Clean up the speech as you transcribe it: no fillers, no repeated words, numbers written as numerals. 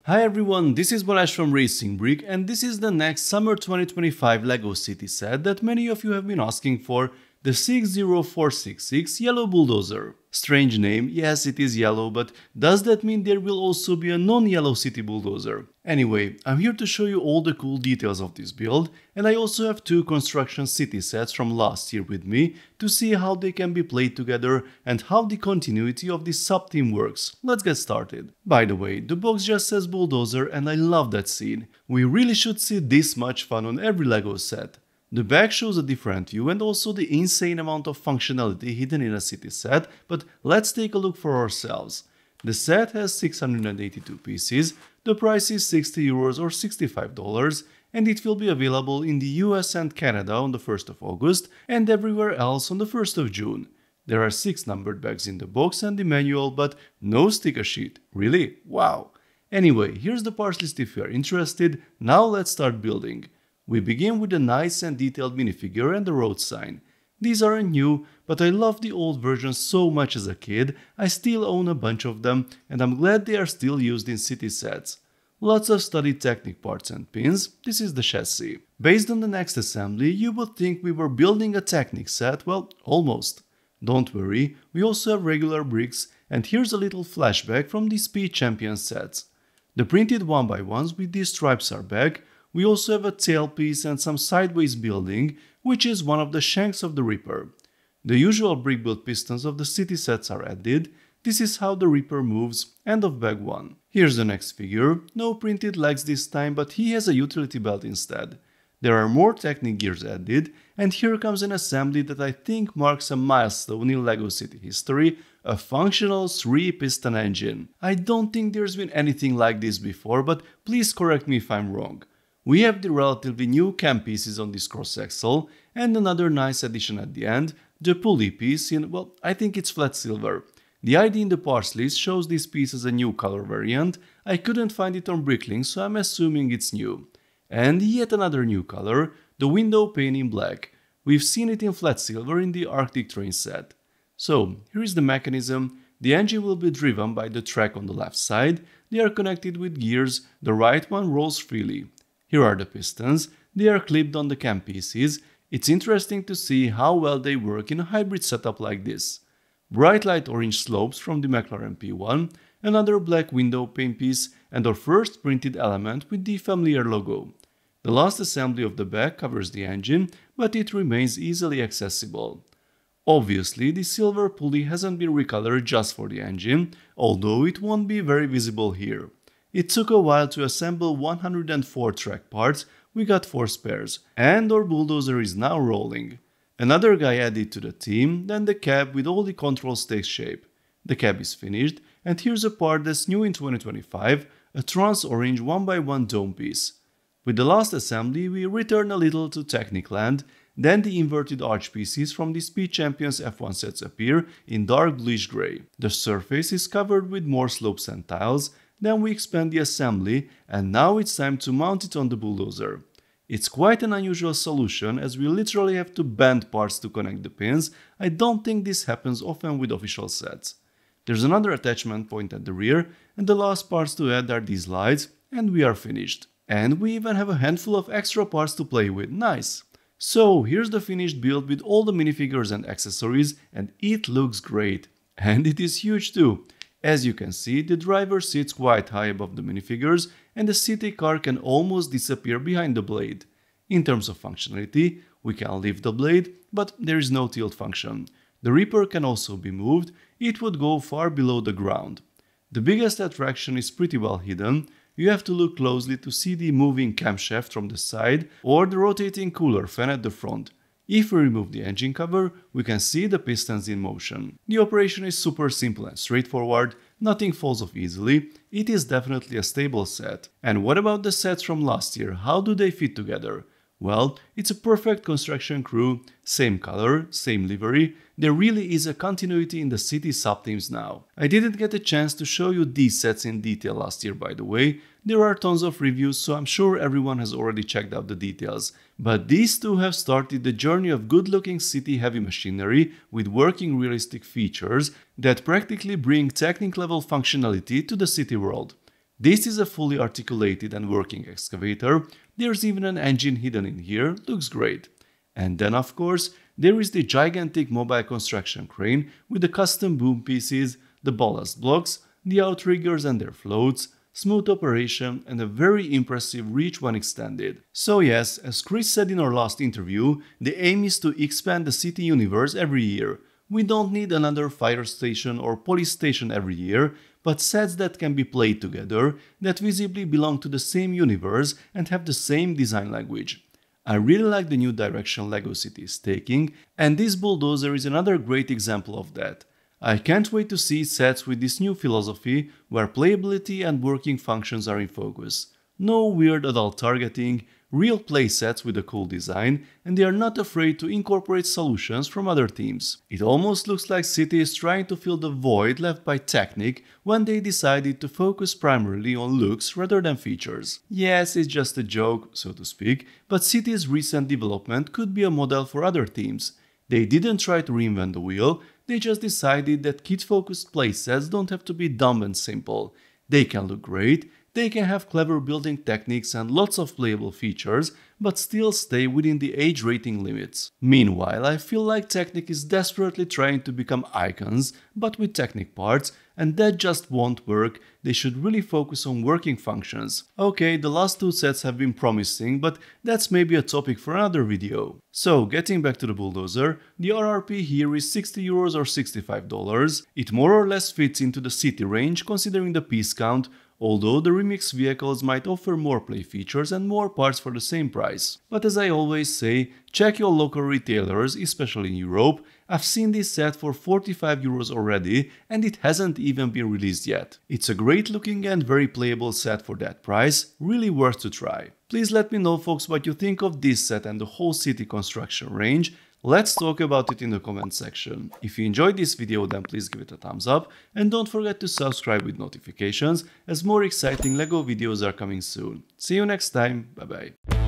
Hi everyone, this is Balazs from RacingBrick and this is the next Summer 2025 LEGO City set that many of you have been asking for, the 60466 Yellow Bulldozer. Strange name, yes it is yellow, but does that mean there will also be a non-yellow city bulldozer? Anyway, I'm here to show you all the cool details of this build, and I also have two construction city sets from last year with me to see how they can be played together and how the continuity of this sub-theme works. Let's get started. By the way, the box just says bulldozer and I love that scene. We really should see this much fun on every LEGO set. The back shows a different view and also the insane amount of functionality hidden in a city set, but let's take a look for ourselves. The set has 682 pieces, the price is €60 or $65, and it will be available in the US and Canada on the 1st of August and everywhere else on the 1st of June. There are 6 numbered bags in the box and the manual, but no sticker sheet. Really? Wow! Anyway, here's the parts list if you are interested. Now let's start building. We begin with a nice and detailed minifigure and the road sign. These aren't new, but I loved the old versions so much as a kid, I still own a bunch of them and I'm glad they are still used in city sets. Lots of studied Technic parts and pins, this is the chassis. Based on the next assembly, you would think we were building a Technic set, well, almost. Don't worry, we also have regular bricks, and here's a little flashback from the Speed Champion sets. The printed 1x1s with these stripes are back. We also have a tailpiece and some sideways building, which is one of the shanks of the Reaper. The usual brick-built pistons of the city sets are added. This is how the Reaper moves, end of bag 1. Here's the next figure, no printed legs this time, but he has a utility belt instead. There are more Technic gears added, and here comes an assembly that I think marks a milestone in LEGO City history, a functional 3-piston engine. I don't think there's been anything like this before, but please correct me if I'm wrong. We have the relatively new cam pieces on this cross-axle, and another nice addition at the end, the pulley piece in, well, I think it's flat silver. The ID in the parts list shows this piece as a new color variant. I couldn't find it on Bricklink, so I'm assuming it's new. And yet another new color, the window pane in black. We've seen it in flat silver in the Arctic Train set. So, here is the mechanism. The engine will be driven by the track on the left side. They are connected with gears, the right one rolls freely. Here are the pistons, they are clipped on the cam pieces. It's interesting to see how well they work in a hybrid setup like this. Bright light orange slopes from the McLaren P1, another black window pane piece, and our first printed element with the familiar logo. The last assembly of the back covers the engine, but it remains easily accessible. Obviously, the silver pulley hasn't been recolored just for the engine, although it won't be very visible here. It took a while to assemble 104 track parts, we got 4 spares, and our bulldozer is now rolling. Another guy added to the team, then the cab with all the controls takes shape. The cab is finished, and here's a part that's new in 2025, a trans-orange 1x1 dome piece. With the last assembly, we return a little to Technic land, then the inverted arch pieces from the Speed Champions F1 sets appear in dark bluish grey. The surface is covered with more slopes and tiles. Then we expand the assembly, and now it's time to mount it on the bulldozer. It's quite an unusual solution as we literally have to bend parts to connect the pins. I don't think this happens often with official sets. There's another attachment point at the rear, and the last parts to add are these lights, and we are finished. And we even have a handful of extra parts to play with, nice! So here's the finished build with all the minifigures and accessories, and it looks great. And it is huge too. As you can see, the driver sits quite high above the minifigures and the city car can almost disappear behind the blade. In terms of functionality, we can lift the blade, but there is no tilt function. The Reaper can also be moved, it would go far below the ground. The biggest attraction is pretty well hidden. You have to look closely to see the moving camshaft from the side or the rotating cooler fan at the front. If we remove the engine cover, we can see the pistons in motion. The operation is super simple and straightforward, nothing falls off easily, it is definitely a stable set. And what about the sets from last year, how do they fit together? Well, it's a perfect construction crew, same color, same livery, there really is a continuity in the city sub-themes now. I didn't get a chance to show you these sets in detail last year by the way, there are tons of reviews so I'm sure everyone has already checked out the details. But these two have started the journey of good-looking city heavy machinery with working realistic features that practically bring Technic level functionality to the city world. This is a fully articulated and working excavator. There's even an engine hidden in here, looks great. And then of course, there is the gigantic mobile construction crane with the custom boom pieces, the ballast blocks, the outriggers and their floats, smooth operation and a very impressive reach when extended. So yes, as Chris said in our last interview, the aim is to expand the city universe every year. We don't need another fire station or police station every year, but sets that can be played together, that visibly belong to the same universe and have the same design language. I really like the new direction LEGO City is taking, and this bulldozer is another great example of that. I can't wait to see sets with this new philosophy where playability and working functions are in focus. No weird adult targeting, real play sets with a cool design, and they are not afraid to incorporate solutions from other teams. It almost looks like City is trying to fill the void left by Technic when they decided to focus primarily on looks rather than features. Yes, it's just a joke, so to speak, but City's recent development could be a model for other teams. They didn't try to reinvent the wheel, they just decided that kid-focused playsets don't have to be dumb and simple. They can look great, they can have clever building techniques and lots of playable features, but still stay within the age rating limits. Meanwhile, I feel like Technic is desperately trying to become icons, but with Technic parts, and that just won't work. They should really focus on working functions. Okay, the last two sets have been promising, but that's maybe a topic for another video. So, getting back to the bulldozer, the RRP here is €60 or $65. It more or less fits into the city range considering the piece count, although the remix vehicles might offer more play features and more parts for the same price. But as I always say, check your local retailers, especially in Europe. I've seen this set for €45 already and it hasn't even been released yet. It's a great looking and very playable set for that price, really worth to try. Please let me know folks what you think of this set and the whole city construction range. Let's talk about it in the comment section. If you enjoyed this video then please give it a thumbs up and don't forget to subscribe with notifications as more exciting LEGO videos are coming soon. See you next time, bye bye.